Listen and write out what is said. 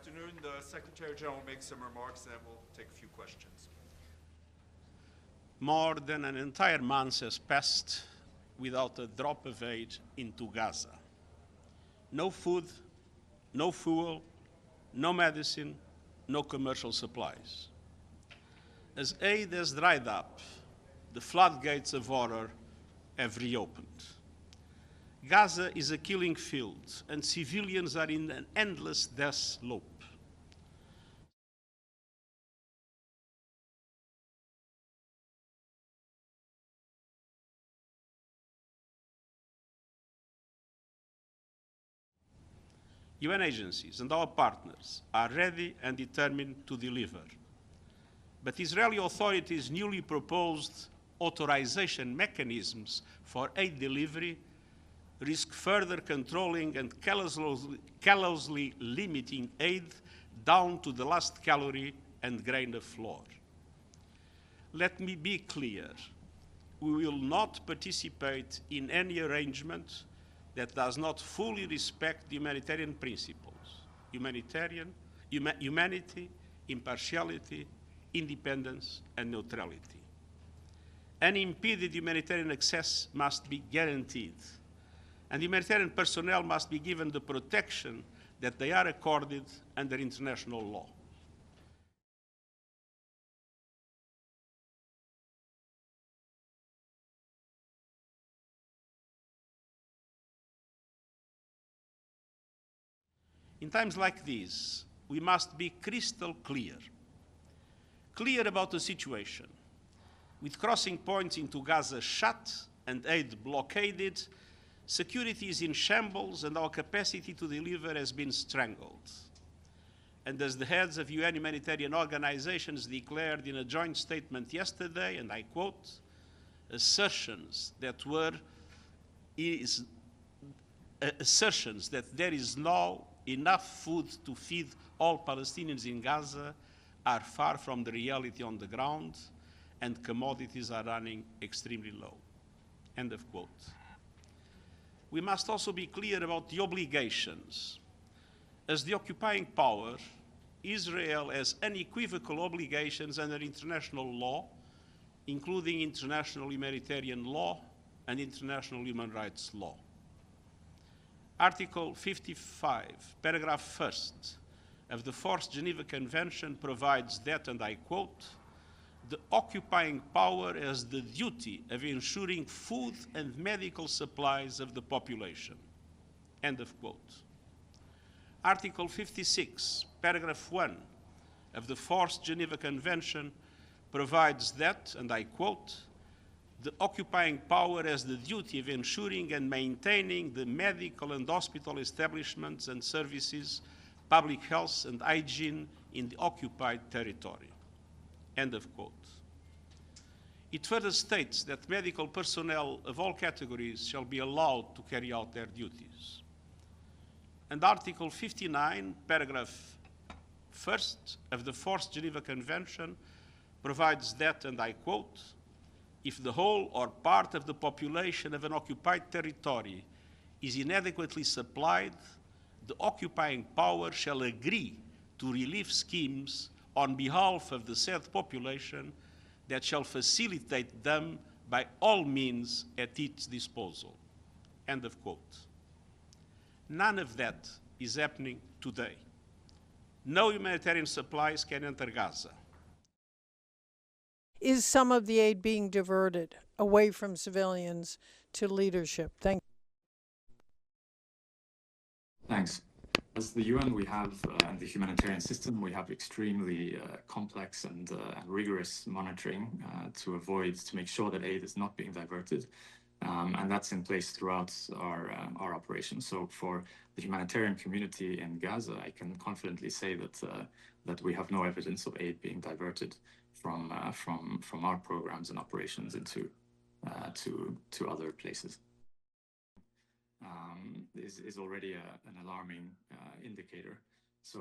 afternoon. The Secretary General will make some remarks, and then we'll take a few questions. More than an entire month has passed without a drop of aid into Gaza. No food, no fuel, no medicine, no commercial supplies. As aid has dried up, the floodgates of horror have reopened. Gaza is a killing field, and civilians are in an endless death loop. UN agencies and our partners are ready and determined to deliver. But Israeli authorities' newly proposed authorization mechanisms for aid delivery risk further controlling and callously limiting aid down to the last calorie and grain of flour. Let me be clear. We will not participate in any arrangement that does not fully respect the humanitarian principles: humanity, impartiality, independence, and neutrality. Unimpeded humanitarian access must be guaranteed, and humanitarian personnel must be given the protection that they are accorded under international law. In times like these, we must be crystal clear about the situation. With crossing points into Gaza shut and aid blockaded, security is in shambles and our capacity to deliver has been strangled. And as the heads of UN humanitarian organizations declared in a joint statement yesterday, and I quote, assertions that there is now enough food to feed all Palestinians in Gaza are far from the reality on the ground, and commodities are running extremely low. End of quote. We must also be clear about the obligations. As the occupying power, Israel has unequivocal obligations under international law, including international humanitarian law and international human rights law. Article 55, paragraph 1st of the Fourth Geneva Convention provides that, and I quote, the occupying power has the duty of ensuring food and medical supplies of the population. End of quote. Article 56, paragraph 1 of the Fourth Geneva Convention provides that, and I quote, the occupying power has the duty of ensuring and maintaining the medical and hospital establishments and services, public health and hygiene in the occupied territory. End of quote. It further states that medical personnel of all categories shall be allowed to carry out their duties. And Article 59, paragraph 1st of the Fourth Geneva Convention provides that, and I quote, if the whole or part of the population of an occupied territory is inadequately supplied, the occupying power shall agree to relief schemes on behalf of the said population that shall facilitate them by all means at its disposal. End of quote. None of that is happening today. No humanitarian supplies can enter Gaza. Is some of the aid being diverted away from civilians to leadership? Thanks. As the UN, we have, and the humanitarian system, we have extremely complex and rigorous monitoring to make sure that aid is not being diverted. And that's in place throughout our operations. So for the humanitarian community in Gaza, I can confidently say that we have no evidence of aid being diverted from our programs and operations into to other places. Is already an alarming indicator. So